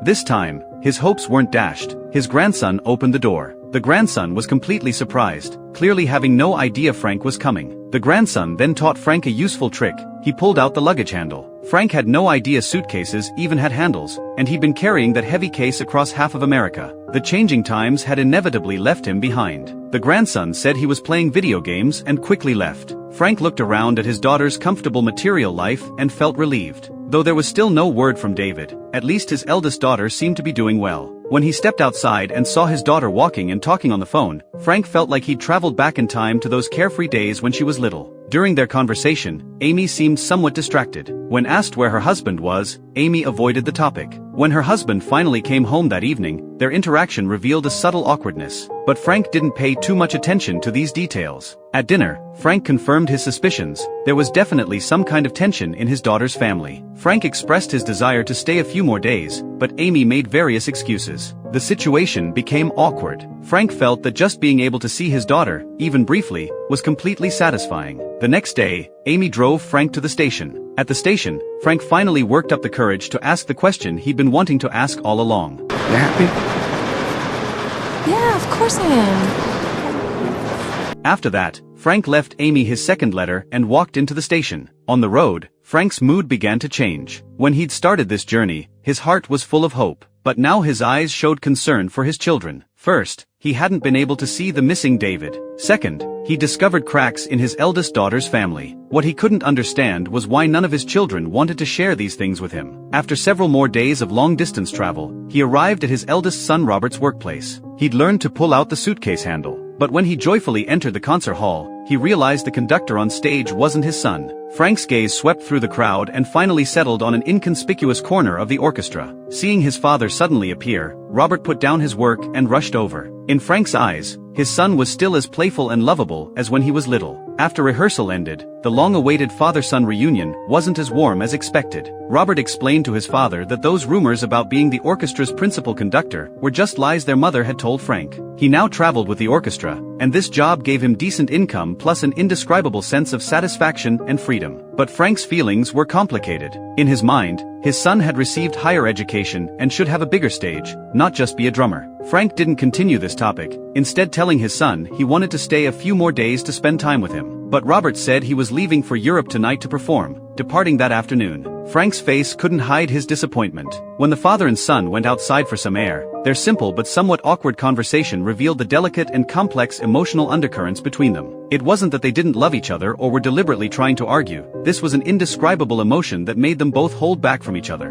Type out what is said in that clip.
This time, his hopes weren't dashed. His grandson opened the door. The grandson was completely surprised, clearly having no idea Frank was coming. The grandson then taught Frank a useful trick. He pulled out the luggage handle. Frank had no idea suitcases even had handles, and he'd been carrying that heavy case across half of America. The changing times had inevitably left him behind. The grandson said he was playing video games and quickly left. Frank looked around at his daughter's comfortable material life and felt relieved. Though there was still no word from David, at least his eldest daughter seemed to be doing well. When he stepped outside and saw his daughter walking and talking on the phone, Frank felt like he'd traveled back in time to those carefree days when she was little. During their conversation, Amy seemed somewhat distracted. When asked where her husband was, Amy avoided the topic. When her husband finally came home that evening, their interaction revealed a subtle awkwardness. But Frank didn't pay too much attention to these details. At dinner, Frank confirmed his suspicions. There was definitely some kind of tension in his daughter's family. Frank expressed his desire to stay a few more days, but Amy made various excuses. The situation became awkward. Frank felt that just being able to see his daughter, even briefly, was completely satisfying. The next day, Amy drove Frank to the station. At the station, Frank finally worked up the courage to ask the question he'd been wanting to ask all along. You happy? Yeah, of course I am. After that, Frank left Amy his second letter and walked into the station. On the road, Frank's mood began to change. When he'd started this journey, his heart was full of hope, but now his eyes showed concern for his children. First, he hadn't been able to see the missing David. Second, he discovered cracks in his eldest daughter's family. What he couldn't understand was why none of his children wanted to share these things with him. After several more days of long-distance travel, he arrived at his eldest son Robert's workplace. He'd learned to pull out the suitcase handle, but when he joyfully entered the concert hall, he realized the conductor on stage wasn't his son. Frank's gaze swept through the crowd and finally settled on an inconspicuous corner of the orchestra. Seeing his father suddenly appear, Robert put down his work and rushed over. In Frank's eyes, his son was still as playful and lovable as when he was little. After rehearsal ended, the long-awaited father-son reunion wasn't as warm as expected. Robert explained to his father that those rumors about being the orchestra's principal conductor were just lies their mother had told Frank. He now traveled with the orchestra, and this job gave him decent income plus an indescribable sense of satisfaction and freedom. But Frank's feelings were complicated. In his mind, his son had received higher education and should have a bigger stage, not just be a drummer. Frank didn't continue this topic, instead telling his son he wanted to stay a few more days to spend time with him. But Robert said he was leaving for Europe tonight to perform, departing that afternoon. Frank's face couldn't hide his disappointment. When the father and son went outside for some air, their simple but somewhat awkward conversation revealed the delicate and complex emotional undercurrents between them. It wasn't that they didn't love each other or were deliberately trying to argue. This was an indescribable emotion that made them both hold back from each other.